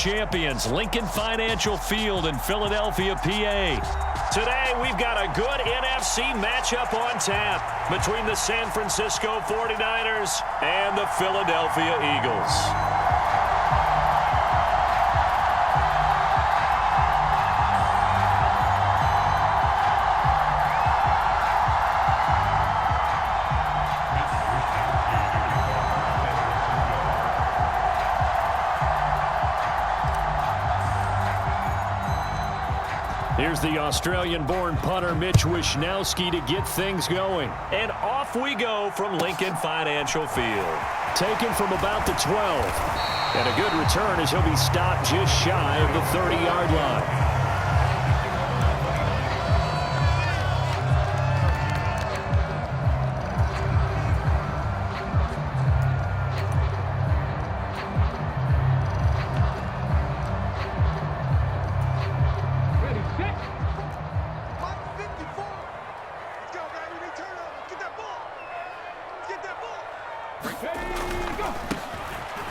champions, Lincoln Financial Field in Philadelphia, PA. Today, we've got a good NFC matchup on tap between the San Francisco 49ers and the Philadelphia Eagles. Here's the Australian-born punter Mitch Wishnowsky to get things going. And off we go from Lincoln Financial Field. Taken from about the 12. And a good return as he'll be stopped just shy of the 30-yard line.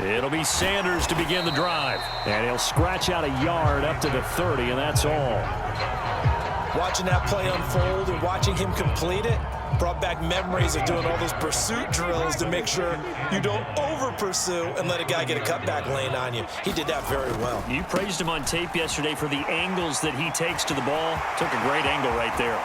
It'll be Sanders to begin the drive. And he'll scratch out a yard up to the 30, and that's all. Watching that play unfold and watching him complete it brought back memories of doing all those pursuit drills to make sure you don't over-pursue and let a guy get a cutback lane on you. He did that very well. You praised him on tape yesterday for the angles that he takes to the ball. Took a great angle right there.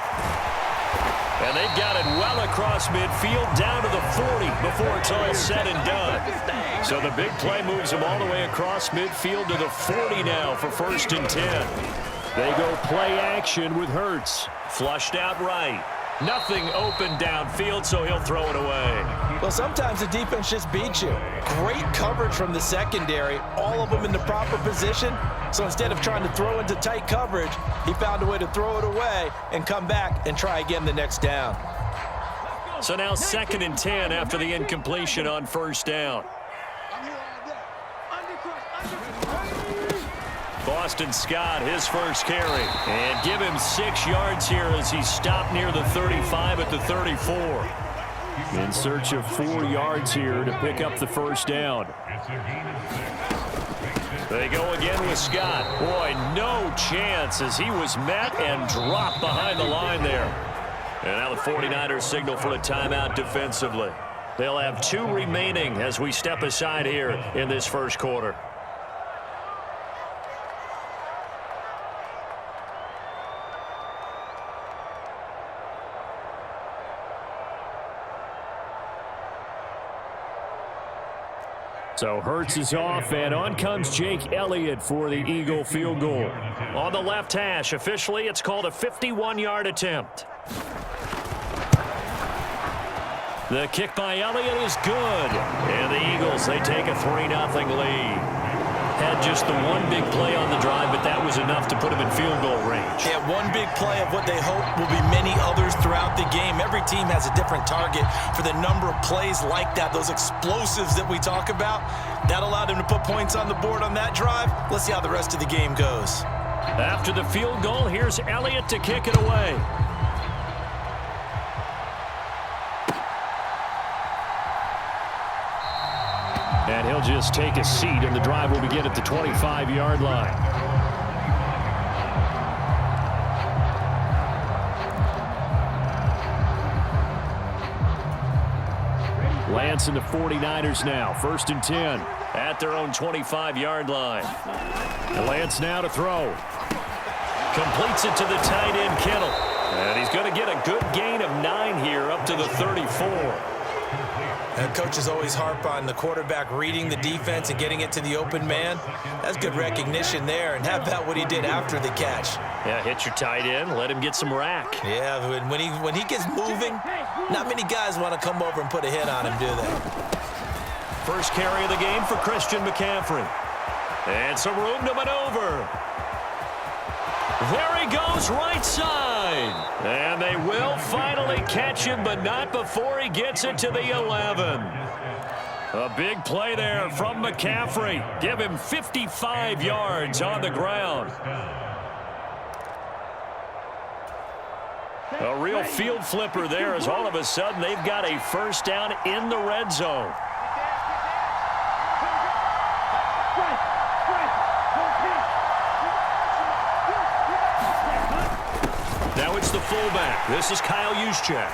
And they've got it well across midfield down to the 40 before it's all said and done. So the big play moves them all the way across midfield to the 40 now for 1st and 10. They go play action with Hurts. Flushed out right. Nothing open downfield, so he'll throw it away. Well, sometimes the defense just beats you. Great coverage from the secondary, all of them in the proper position. So instead of trying to throw into tight coverage, he found a way to throw it away and come back and try again the next down. So now 2nd and 10 after the incompletion on 1st down. Boston Scott, his first carry. And give him 6 yards here as he's stopped near the 35 at the 34. In search of 4 yards here to pick up the 1st down. They go again with Scott. Boy, no chance as he was met and dropped behind the line there. And now the 49ers signal for a timeout defensively. They'll have 2 remaining as we step aside here in this first quarter. So Hurts is off, and on comes Jake Elliott for the Eagle field goal. On the left hash, officially it's called a 51-yard attempt. The kick by Elliott is good. And the Eagles, they take a 3-0 lead. Had just the one big play on the drive, but that was enough to put them in field goal range. Yeah, one big play of what they hope will be many others throughout the game. Every team has a different target for the number of plays like that, those explosives that we talk about. That allowed them to put points on the board on that drive. Let's see how the rest of the game goes. After the field goal, here's Elliott to kick it away. And he'll just take a seat, and the drive will begin at the 25-yard line. Lance and the 49ers now. 1st and 10 at their own 25-yard line. And Lance now to throw. Completes it to the tight end, Kittle. And he's going to get a good gain of 9 here up to the 34. And coaches always harp on the quarterback reading the defense and getting it to the open man. That's good recognition there. And how about what he did after the catch? Yeah, hit your tight end, let him get some rack. Yeah, when he gets moving, not many guys want to come over and put a hit on him, do they? First carry of the game for Christian McCaffrey. And some room to maneuver. There he goes, right side. And they will finally catch him, but not before he gets it to the 11. A big play there from McCaffrey. Give him 55 yards on the ground. A real field flipper there as all of a sudden they've got a 1st down in the red zone. it's the fullback. This is Kyle Juszczyk.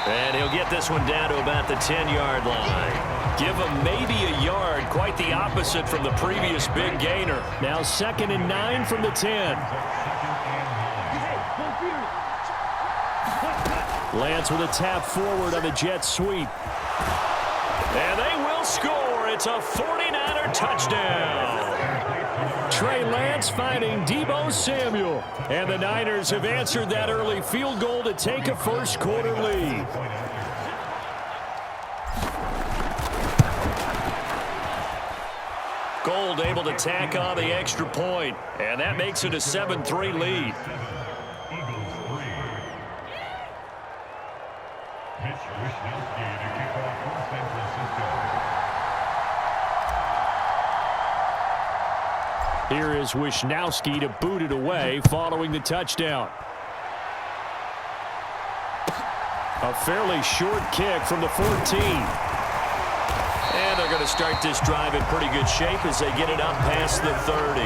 And he'll get this one down to about the 10-yard line. Give him maybe a yard, quite the opposite from the previous big gainer. Now 2nd and 9 from the 10. Lance with a tap forward on the jet sweep. And they will score. It's a 49er touchdown. Trey Lance finding Deebo Samuel. And the Niners have answered that early field goal to take a first-quarter lead. Gold able to tack on the extra point, and that makes it a 7-3 lead. Here is Wishnowsky to boot it away following the touchdown. A fairly short kick from the 14. And they're going to start this drive in pretty good shape as they get it up past the 30.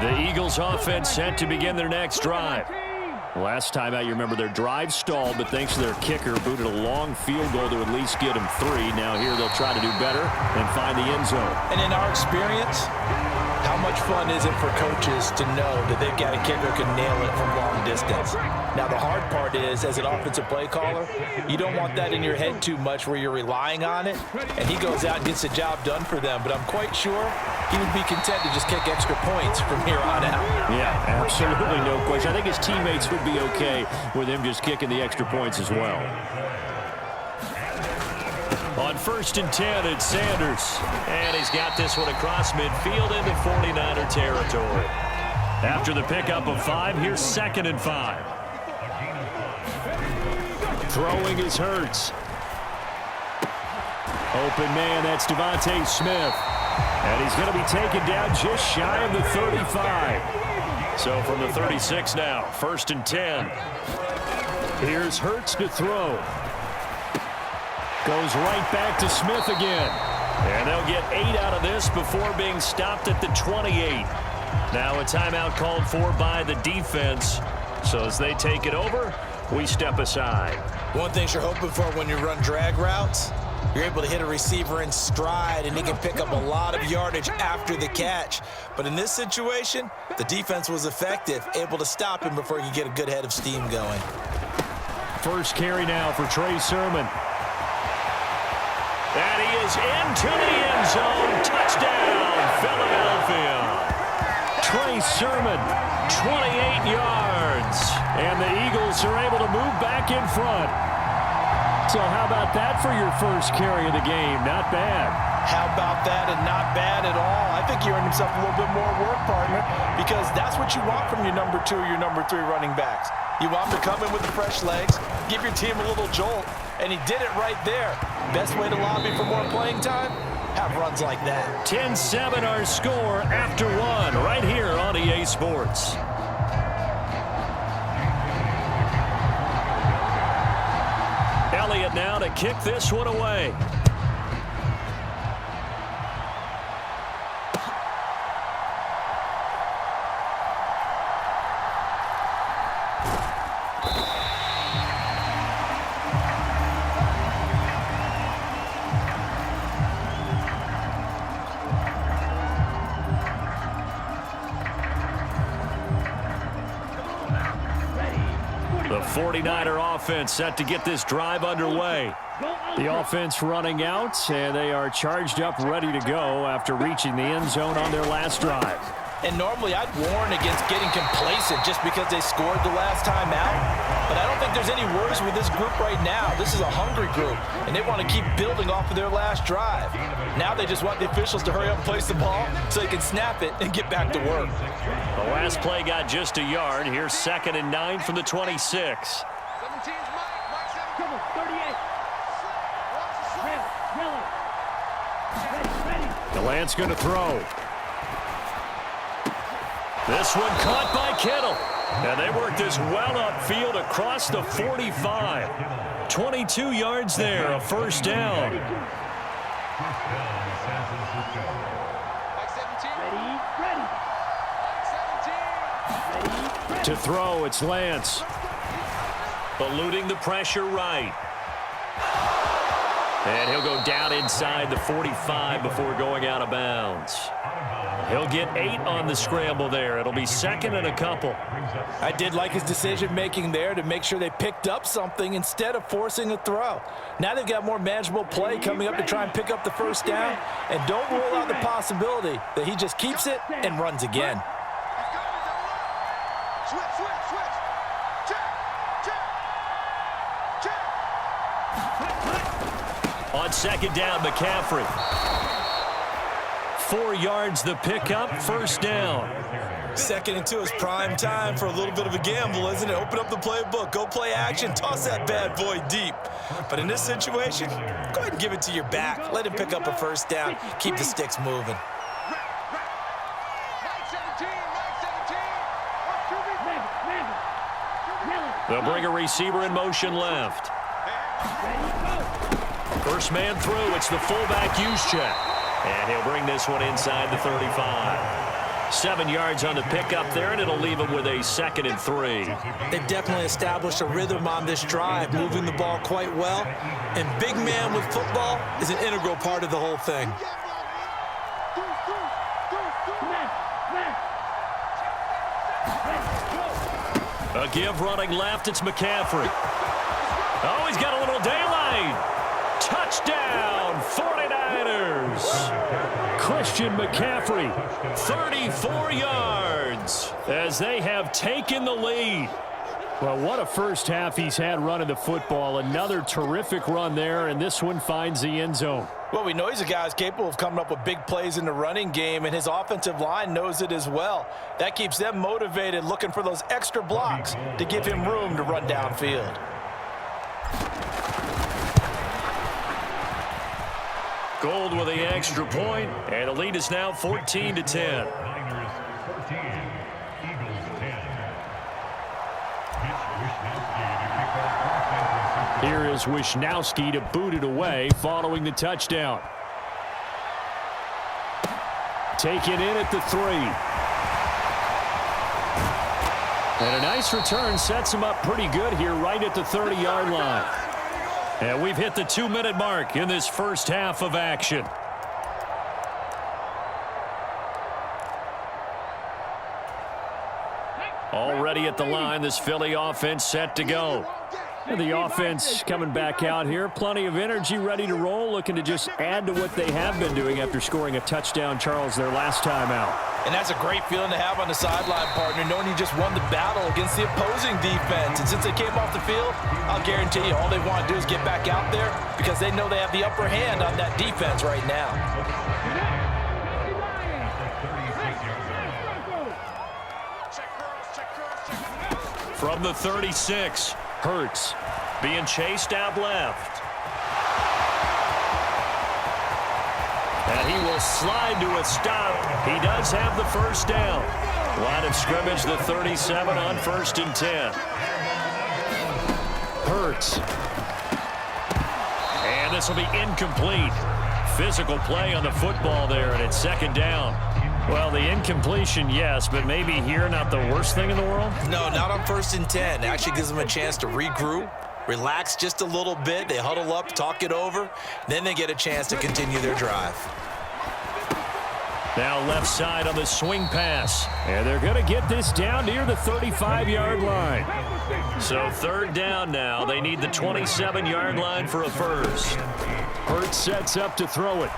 The Eagles offense set to begin their next drive. Last time out, you remember their drive stalled, but thanks to their kicker, booted a long field goal to at least get them 3. Now here they'll try to do better and find the end zone. And in our experience, how much fun is it for coaches to know that they've got a kicker who can nail it from long distance? Now, the hard part is, as an offensive play caller, you don't want that in your head too much where you're relying on it, and he goes out and gets the job done for them. But I'm quite sure he would be content to just kick extra points from here on out. Yeah, absolutely no question. I think his teammates would be okay with him just kicking the extra points as well. On 1st and 10, it's Sanders. And he's got this one across midfield into 49er territory. After the pickup of 5, here's 2nd and 5. Throwing is Hurts. Open man, that's Devontae Smith. And he's going to be taken down just shy of the 35. So from the 36 now, 1st and 10. Here's Hurts to throw. Goes right back to Smith again. And they'll get 8 out of this before being stopped at the 28. Now a timeout called for by the defense. So as they take it over, we step aside. One thing you're hoping for when you run drag routes, you're able to hit a receiver in stride, and he can pick up a lot of yardage after the catch. But in this situation, the defense was effective, able to stop him before he could get a good head of steam going. First carry now for Trey Sermon. And he is into the end zone. Touchdown, Philadelphia. Trey Sermon, 28 yards. And the Eagles are able to move back in front. So how about that for your first carry of the game? Not bad. How about that, and not bad at all? I think he earned himself a little bit more work, partner, because that's what you want from your number 2 or your number 3 running backs. You want them to come in with the fresh legs, give your team a little jolt, and he did it right there. Best way to lobby for more playing time? Have runs like that. 10-7 our score after 1 right here on EA Sports. Elliott now to kick this one away. The 49er offense set to get this drive underway. The offense running out, and they are charged up, ready to go after reaching the end zone on their last drive. And normally I'd warn against getting complacent just because they scored the last time out. But I don't think there's any worries with this group right now. This is a hungry group, and they want to keep building off of their last drive. Now they just want the officials to hurry up and place the ball so they can snap it and get back to work. The last play got just a yard. Here's 2nd and 9 from the 26. The Lance going to throw. This one caught by Kittle. And they work this well upfield across the 45. 22 yards there, a first down. To throw, it's Lance. Eluding the pressure right. And he'll go down inside the 45 before going out of bounds. He'll get 8 on the scramble there. It'll be second and a couple. I did like his decision-making there to make sure they picked up something instead of forcing a throw. Now they've got more manageable play coming up to try and pick up the first down. And don't rule out the possibility that he just keeps it and runs again. On second down, McCaffrey. 4 yards the pickup, first down. Second and 2 is prime time for a little bit of a gamble, isn't it? Open up the playbook, go play action, toss that bad boy deep. But in this situation, go ahead and give it to your back. Let him pick up a first down. Keep the sticks moving. They'll bring a receiver in motion left. First man through, it's the fullback Juszczyk. And he'll bring this one inside the 35. 7 yards on the pickup there, and it'll leave him with a second and 3. They've definitely established a rhythm on this drive, moving the ball quite well. And big man with football is an integral part of the whole thing. A give running left, it's McCaffrey. Oh, he's got a little daylight. Touchdown, 49ers. Christian McCaffrey, 34 yards as they have taken the lead. Well, what a first half he's had running the football. Another terrific run there, and this one finds the end zone. Well, we know he's a guy who's capable of coming up with big plays in the running game, and his offensive line knows it as well. That keeps them motivated, looking for those extra blocks to give him room to run downfield. Gold with the extra point, and the lead is now 14-10. Here is Wisnowski to boot it away following the touchdown. Taken in at the 3. And a nice return sets him up pretty good here right at the 30-yard line. And we've hit the 2-minute mark in this first half of action. Already at the line, this Philly offense set to go. And the offense coming back out here. Plenty of energy, ready to roll, looking to just add to what they have been doing after scoring a touchdown, Charles, their last time out. And that's a great feeling to have on the sideline, partner, knowing you just won the battle against the opposing defense. And since they came off the field, I'll guarantee you all they want to do is get back out there because they know they have the upper hand on that defense right now. From the 36, Hurts being chased out left. And he will slide to a stop. He does have the first down. Line of scrimmage, the 37 on 1st and 10. Hurts. And this will be incomplete. Physical play on the football there, and it's second down. Well, the incompletion, yes, but maybe here not the worst thing in the world? No, not on 1st and 10. It actually gives them a chance to regroup, relax just a little bit. They huddle up, talk it over. Then they get a chance to continue their drive. Now left side on the swing pass. And they're going to get this down near the 35-yard line. So third down now. They need the 27-yard line for a first. Hurts sets up to throw it.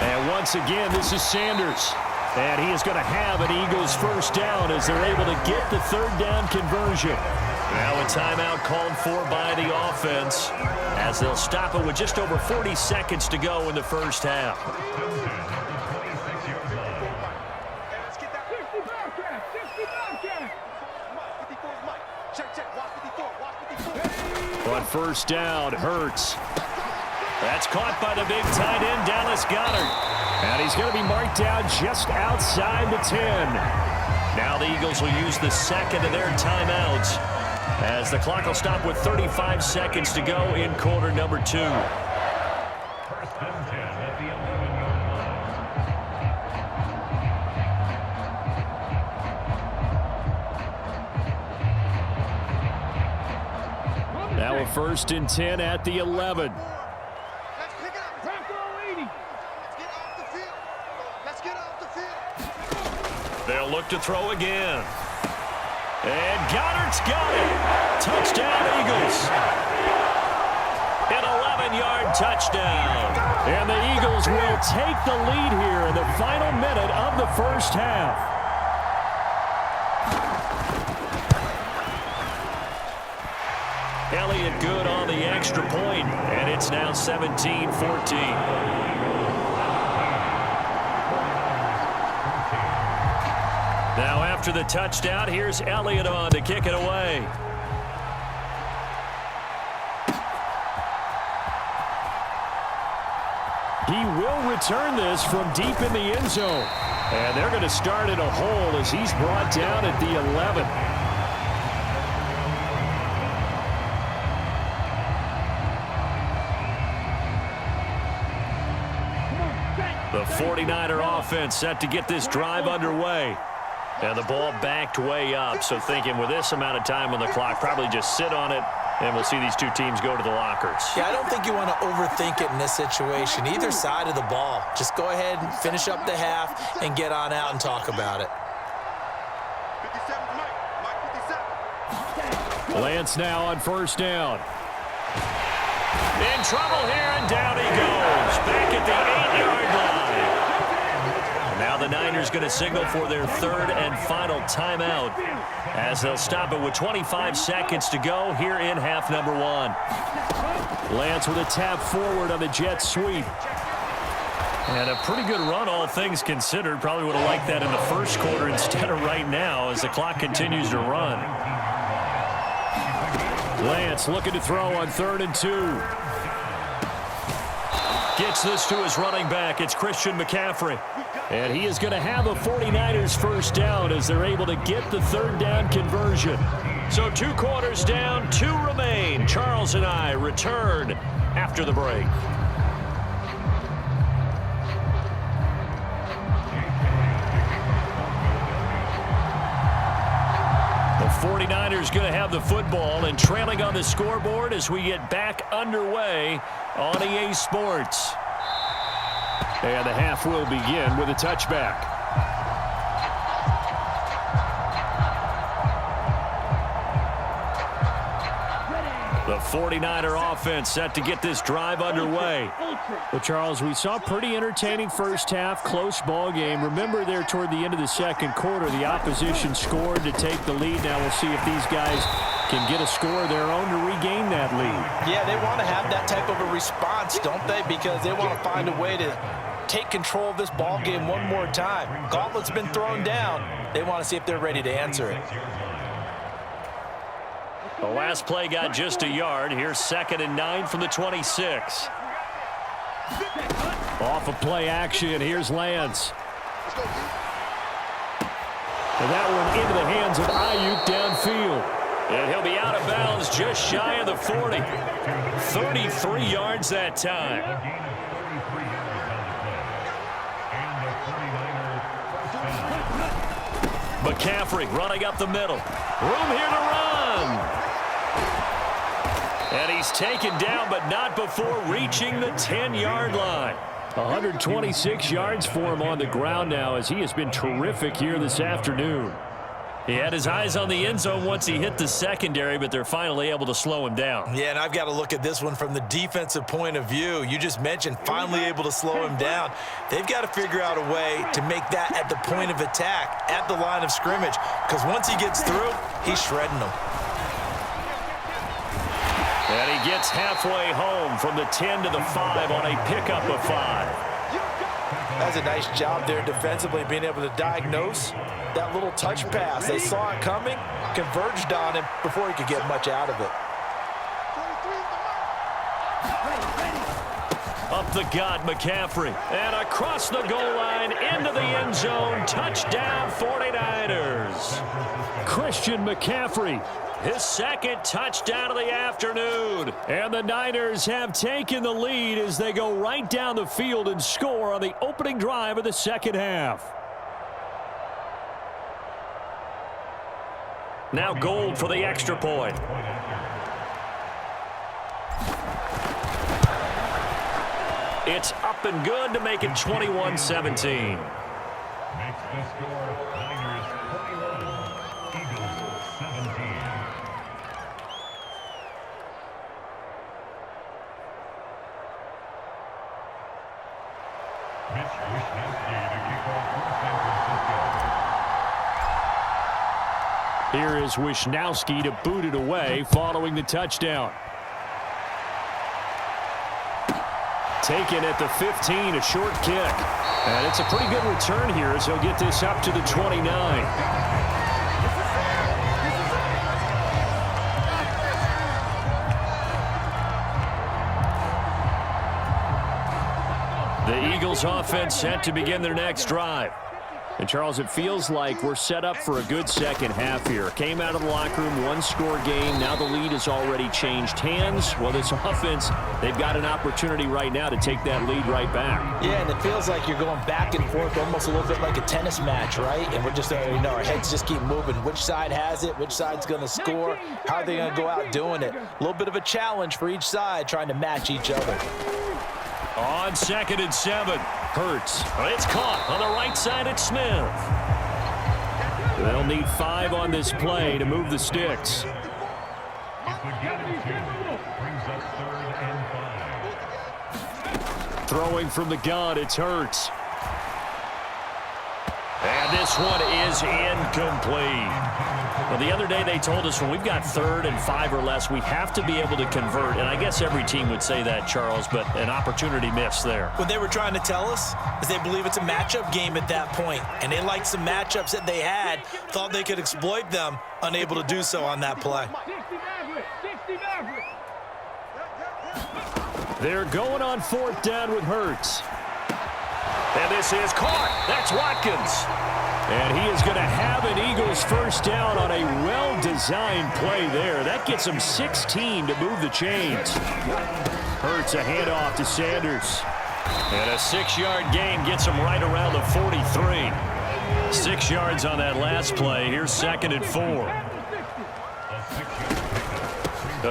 And once again, this is Sanders. And he is going to have an Eagles first down as they're able to get the third down conversion. Now a timeout called for by the offense as they'll stop it with just over 40 seconds to go in the first half. On first down, Hurts. That's caught by the big tight end, Dallas Goedert. And he's going to be marked down just outside the 10. Now the Eagles will use the second of their timeouts as the clock will stop with 35 seconds to go in quarter number 2. Now a 1st and 10 at the 11. They'll look to throw again. And Goddard's got it. Touchdown, Eagles. An 11-yard touchdown. And the Eagles will take the lead here in the final minute of the first half. Elliott good on the extra point, and it's now 17-14. Now after the touchdown, here's Elliott on to kick it away. He will return this from deep in the end zone. And they're going to start in a hole as he's brought down at the 11. The 49er offense set to get this drive underway. And the ball backed way up, so thinking with this amount of time on the clock, probably just sit on it, and we'll see these two teams go to the lockers. Yeah, I don't think you want to overthink it in this situation. Either side of the ball. Just go ahead and finish up the half and get on out and talk about it. Lance now on 1st down. In trouble here, and down he goes. Back at the 8-yard line. Now the Niners going to signal for their 3rd and final timeout as they'll stop it with 25 seconds to go here in half number 1. Lance with a tap forward on the jet sweep. And a pretty good run, all things considered. Probably would have liked that in the first quarter instead of right now as the clock continues to run. Lance looking to throw on 3rd and 2. Gets this to his running back. It's Christian McCaffrey. And he is going to have a 49ers 1st down as they're able to get the 3rd down conversion. So 2 quarters down, 2 remain. Charles and I return after the break. The 49ers going to have the football and trailing on the scoreboard as we get back underway on EA Sports. And the half will begin with a touchback. The 49er offense set to get this drive underway. Well, Charles, we saw a pretty entertaining first half, close ball game. Remember there toward the end of the second quarter, the opposition scored to take the lead. Now we'll see if these guys can get a score of their own to regain that lead. Yeah, they want to have that type of a response, don't they? Because they want to find a way to take control of this ball game one more time. Gauntlet's been thrown down. They want to see if they're ready to answer it. The last play got just a yard. Here's 2nd and 9 from the 26. Off of play action, here's Lance. And that one into the hands of Ayuk downfield. And he'll be out of bounds just shy of the 40. 33 yards that time. McCaffrey running up the middle. Room here to run. And he's taken down, but not before reaching the 10-yard line. 126 yards for him on the ground now as he has been terrific here this afternoon. He had his eyes on the end zone once he hit the secondary, but they're finally able to slow him down. Yeah, and I've got to look at this one from the defensive point of view. You just mentioned finally able to slow him down. They've got to figure out a way to make that at the point of attack, at the line of scrimmage, because once he gets through, he's shredding them. And he gets halfway home from the 10 to the 5 on a pickup of 5. That's a nice job there defensively, being able to diagnose that little touch pass. They saw it coming, converged on him before he could get much out of it. the God, McCaffrey. And across the goal line, into the end zone. Touchdown, 49ers. Christian McCaffrey, his second touchdown of the afternoon. And the Niners have taken the lead as they go right down the field and score on the opening drive of the second half. Now Gold for the extra point. It's up and good to make it 21-17. Makes the score Niners 21, Eagles 17. Mitch Wishnowsky to kick off for San Francisco. Here is Wishnowsky to boot it away following the touchdown. Taken at the 15, a short kick. And it's a pretty good return here as he'll get this up to the 29. The Eagles offense set to begin their next drive. And, Charles, it feels like we're set up for a good second half here. Came out of the locker room, one-score game. Now the lead has already changed hands. Well, this offense, they've got an opportunity right now to take that lead right back. Yeah, and it feels like you're going back and forth almost a little bit like a tennis match, right? And we're just, our heads just keep moving. Which side has it? Which side's going to score? How are they going to go out doing it? A little bit of a challenge for each side trying to match each other. On 2nd and 7, Hurts. It's caught on the right side at Smith. They'll need 5 on this play to move the sticks. If we get him to, brings up 3rd and 5. Throwing from the gun, it's Hurts. And this one is incomplete. Well, the other day they told us when we've got 3rd and 5 or less, we have to be able to convert. And I guess every team would say that, Charles, but an opportunity missed there. What they were trying to tell us is they believe it's a matchup game at that point. And they liked some matchups that they had, thought they could exploit them, unable to do so on that play. They're going on 4th down with Hurts. And this is caught. That's Watkins. And he is going to have an Eagles first down on a well-designed play there. That gets him 16 to move the chains. Hurts a handoff to Sanders. And a 6-yard gain gets him right around the 43. 6 yards on that last play. Here's 2nd and 4.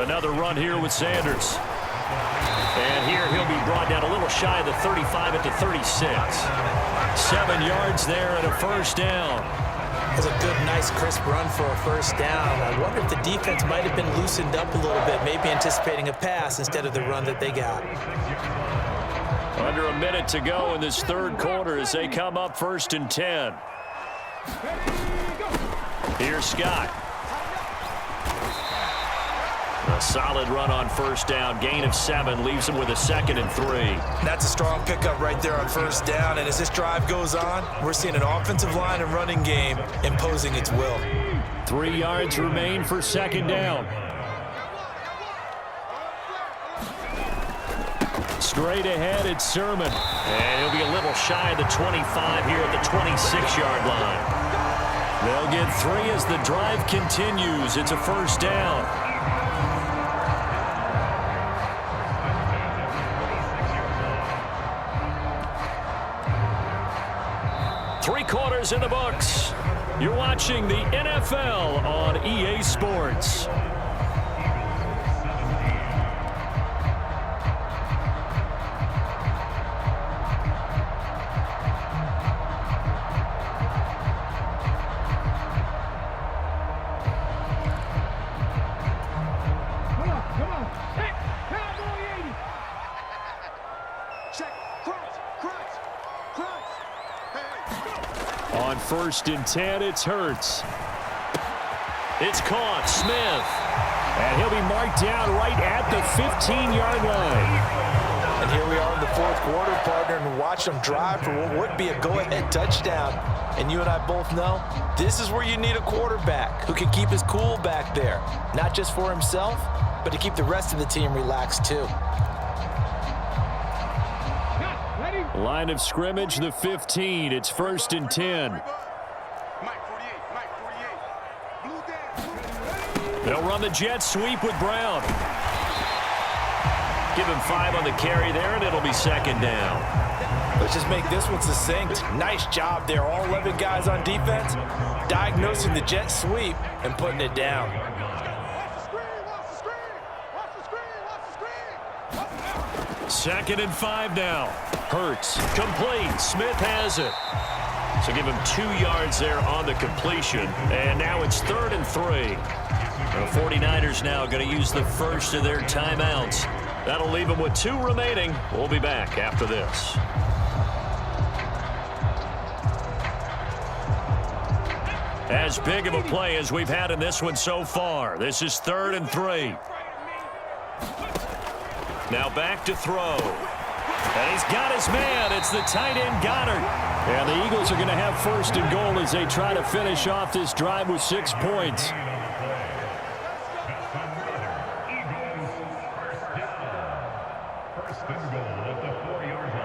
Another run here with Sanders. And here he'll be brought down a little shy of the 35 at the 36. 7 yards there and a first down. That's a good, nice, crisp run for a first down. I wonder if the defense might have been loosened up a little bit, maybe anticipating a pass instead of the run that they got. Under a minute to go in this 3rd quarter as they come up 1st and 10. Here's Scott. A solid run on first down. Gain of 7 leaves him with a 2nd and 3. That's a strong pickup right there on first down. And as this drive goes on, we're seeing an offensive line and running game imposing its will. 3 yards remain for 2nd down. Straight ahead, it's Sermon. And he'll be a little shy of the 25 here at the 26-yard line. They'll get 3 as the drive continues. It's a first down. 3 quarters in the books. You're watching the NFL on EA Sports. On 1st and 10, it's Hurts. It's caught, Smith. And he'll be marked down right at the 15-yard line. And here we are in the 4th quarter, partner, and watch them drive for what would be a go-ahead touchdown. And you and I both know this is where you need a quarterback who can keep his cool back there, not just for himself, but to keep the rest of the team relaxed too. Line of scrimmage, the 15. It's 1st and 10. They'll run the jet sweep with Brown. Give him 5 on the carry there, and it'll be 2nd down. Let's just make this one succinct. Nice job there. All 11 guys on defense diagnosing the jet sweep and putting it down. 2nd and 5 now. Hurts, complete. Smith has it. So give him 2 yards there on the completion. And now it's 3rd and 3. The 49ers now going to use the first of their timeouts. That'll leave them with 2 remaining. We'll be back after this. As big of a play as we've had in this one so far. This is 3rd and 3. Now back to throw. And he's got his man. It's the tight end Goddard. And the Eagles are going to have 1st and goal as they try to finish off this drive with 6 points. First and goal at the 4-yard line.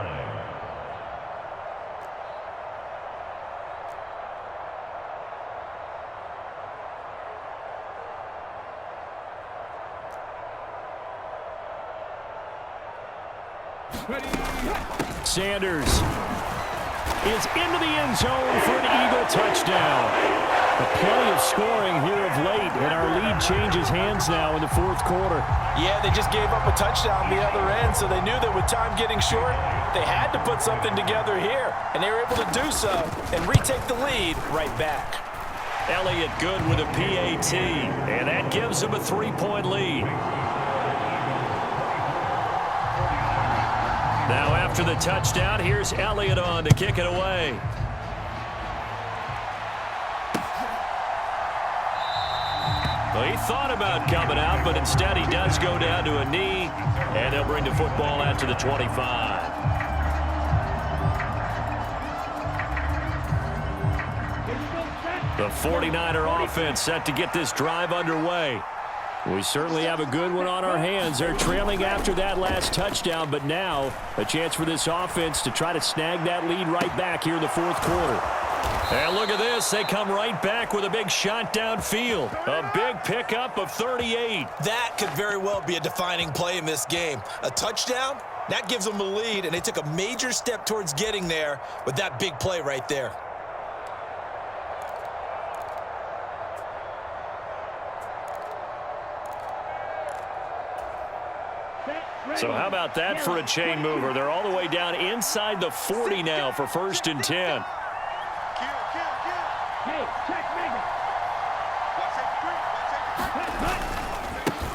Sanders is into the end zone for an Eagle touchdown. Plenty of scoring here of late, and our lead changes hands now in the 4th quarter. Yeah, they just gave up a touchdown the other end, so they knew that with time getting short, they had to put something together here, and they were able to do so and retake the lead right back. Elliott good with a PAT, and that gives them a 3-point lead. Now after the touchdown, here's Elliott on to kick it away. Well, he thought about coming out, but instead he does go down to a knee, and they'll bring the football out to the 25. The 49er offense set to get this drive underway. We certainly have a good one on our hands. They're trailing after that last touchdown, but now a chance for this offense to try to snag that lead right back here in the 4th quarter. And look at this. They come right back with a big shot downfield. A big pickup of 38. That could very well be a defining play in this game. A touchdown, that gives them a lead, and they took a major step towards getting there with that big play right there. So how about that for a chain mover? They're all the way down inside the 40 now for 1st and 10.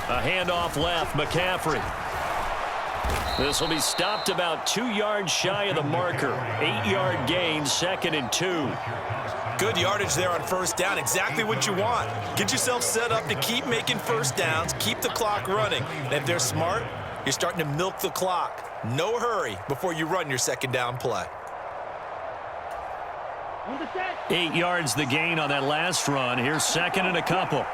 A handoff left, McCaffrey. This will be stopped about 2 yards shy of the marker. 8-yard gain, 2nd and 2. Good yardage there on 1st down. Exactly what you want. Get yourself set up to keep making 1st downs, keep the clock running. And if they're smart, you're starting to milk the clock. No hurry before you run your 2nd down play. 8 yards the gain on that last run. Here's 2nd and a couple.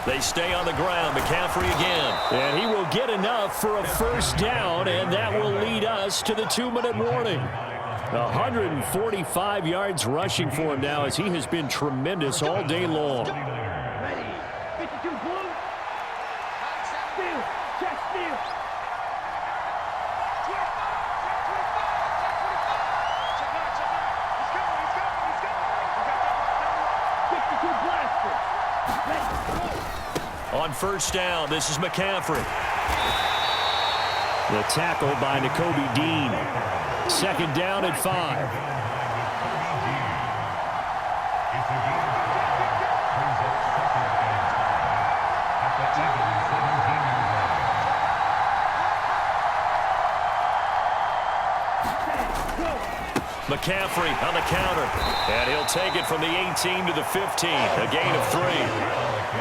They stay on the ground. McCaffrey again. And he will get enough for a 1st down, and that will lead us to the 2-minute warning. 145 yards rushing for him now as he has been tremendous all day long. On 1st down, this is McCaffrey. The tackle by Nakobe Dean. 2nd down and 5. McCaffrey on the counter. And he'll take it from the 18 to the 15. A gain of 3.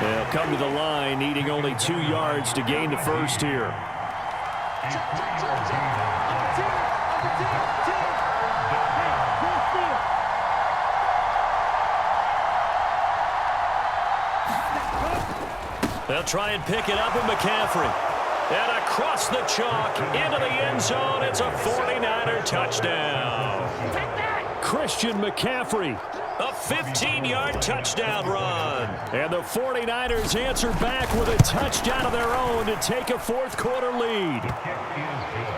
They'll come to the line, needing only 2 yards to gain the 1st here. They'll try and pick it up with McCaffrey. And across the chalk, into the end zone, it's a 49er touchdown. Christian McCaffrey, a 15-yard touchdown run. And the 49ers answer back with a touchdown of their own to take a fourth-quarter lead.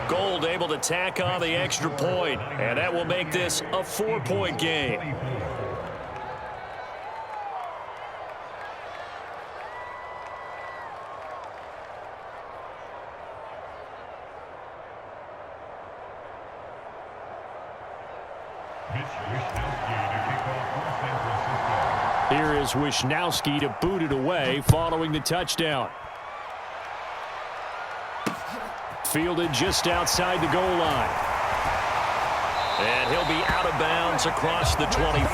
Gold able to tack on the extra point, and that will make this a 4-point game. Here is Wisnowski to boot it away following the touchdown. Fielded just outside the goal line. And he'll be out of bounds across the 25.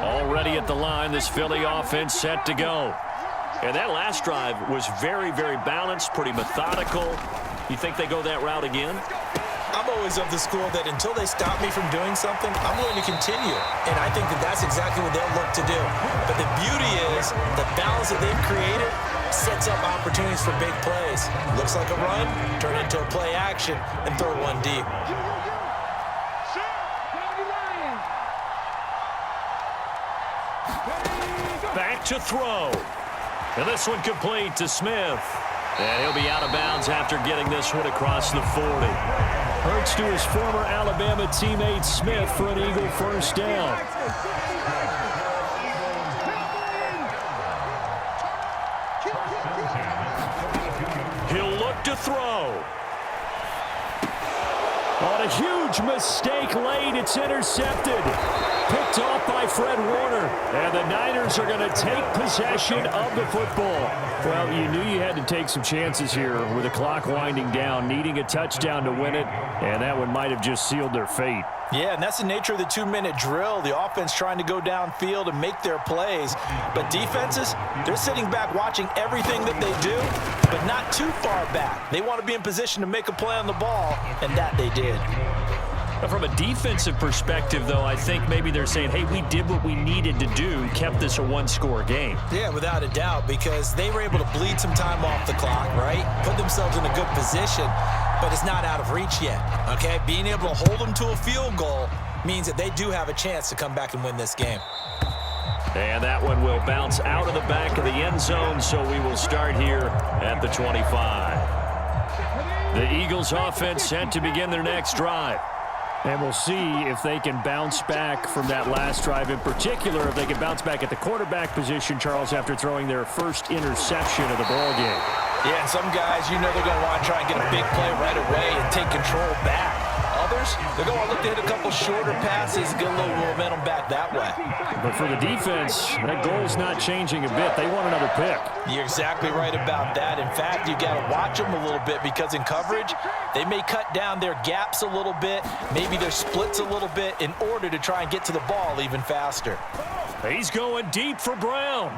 Already at the line, this Philly offense set to go. And that last drive was very, very balanced, pretty methodical. You think they go that route again? I'm always of the school that until they stop me from doing something, I'm going to continue. And I think that that's exactly what they'll look to do. But the beauty is the balance that they've created sets up opportunities for big plays. Looks like a run, turn into a play action, and throw one deep. Back to throw. And this one complete to Smith. And he'll be out of bounds after getting this one across the 40. Hurts to his former Alabama teammate Smith for an Eagle first down. He'll look to throw. On a huge mistake late, it's intercepted. Picked off by Fred Warner. And the Niners are going to take possession of the football. Well, you knew you had to take some chances here with the clock winding down, needing a touchdown to win it, and that one might have just sealed their fate. Yeah, and that's the nature of the 2-minute drill. The offense trying to go downfield and make their plays. But defenses, they're sitting back watching everything that they do, but not too far back. They want to be in position to make a play on the ball, and that they did. From a defensive perspective, though, I think maybe they're saying, hey, we did what we needed to do, kept this a one-score game. Yeah, without a doubt, because they were able to bleed some time off the clock, right? Put themselves in a good position, but it's not out of reach yet, okay? Being able to hold them to a field goal means that they do have a chance to come back and win this game. And that one will bounce out of the back of the end zone, so we will start here at the 25. The Eagles offense set to begin their next drive. And we'll see if they can bounce back from that last drive. In particular, if they can bounce back at the quarterback position, Charles, after throwing their first interception of the ball game. Yeah, and some guys, you know they're going to want to try and get a big play right away and take control back. Others, they're going to look to hit a couple shorter passes, get a little momentum back that way. But for the defense, that goal's not changing a bit. They want another pick. You're exactly right about that. In fact, you got to watch them a little bit because in coverage, they may cut down their gaps a little bit, maybe their splits a little bit in order to try and get to the ball even faster. He's going deep for Brown.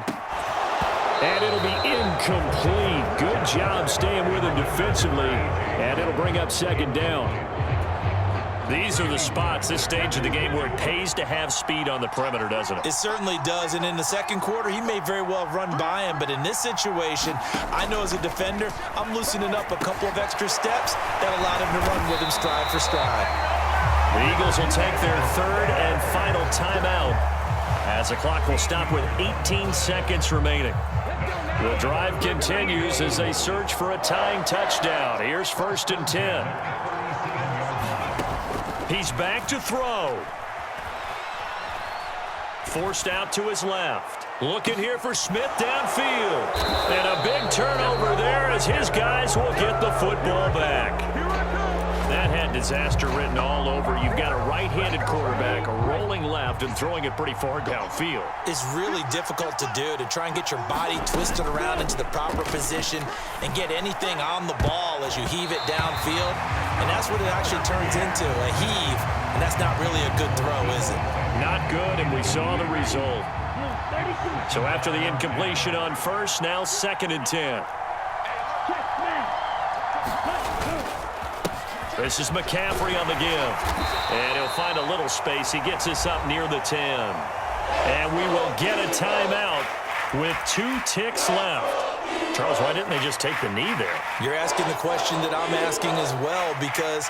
And it'll be incomplete. Good job staying with him defensively. And it'll bring up second down. These are the spots, this stage of the game, where it pays to have speed on the perimeter, doesn't it? It certainly does, and in the second quarter, he may very well run by him, but in this situation, I know as a defender, I'm loosening up a couple of extra steps that allowed him to run with him stride for stride. The Eagles will take their third and final timeout as the clock will stop with 18 seconds remaining. The drive continues as they search for a tying touchdown. Here's 1st and 10. He's back to throw. Forced out to his left. Looking here for Smith downfield. And a big turnover there as his guys will get the football back. That had disaster written all over. You've got a right-handed quarterback rolling left and throwing it pretty far downfield. It's really difficult to do, to try and get your body twisted around into the proper position and get anything on the ball as you heave it downfield. And that's what it actually turns into, a heave. And that's not really a good throw, is it? Not good, and we saw the result. So after the incompletion on first, now 2nd and 10. This is McCaffrey on the give. And he'll find a little space. He gets us up near the 10. And we will get a timeout with 2 ticks left. Charles, why didn't they just take the knee there? You're asking the question that I'm asking as well, because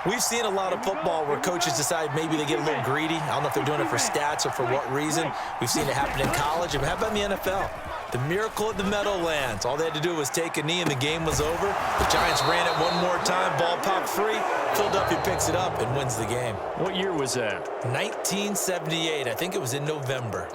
we've seen a lot of football where coaches decide maybe they get a little greedy. I don't know if they're doing it for stats or for what reason. We've seen it happen in college. And how about in the NFL? The miracle at the Meadowlands. All they had to do was take a knee and the game was over. The Giants ran it one more time. Ball popped free. Philadelphia picks it up and wins the game. What year was that? 1978. I think it was in November.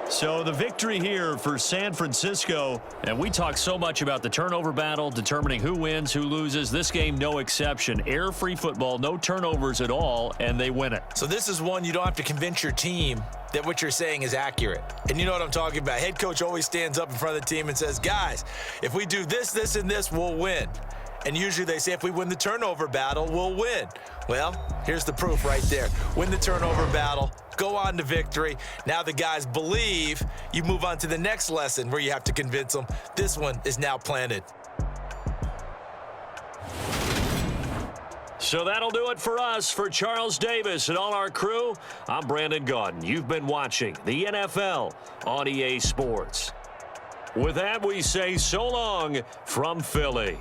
So the victory here for San Francisco, and we talk so much about the turnover battle, determining who wins, who loses. This game, no exception. Air-free football, no turnovers at all, and they win it. So this is one you don't have to convince your team that what you're saying is accurate. And you know what I'm talking about. Head coach always stands up in front of the team and says, guys, if we do this, this, and this, we'll win. And usually they say if we win the turnover battle, we'll win. Well, here's the proof right there. Win the turnover battle, go on to victory. Now the guys believe. You move on to the next lesson where you have to convince them. This one is now planted. So that'll do it for us. For Charles Davis and all our crew, I'm Brandon Gaudin. You've been watching the NFL on EA Sports. With that, we say so long from Philly.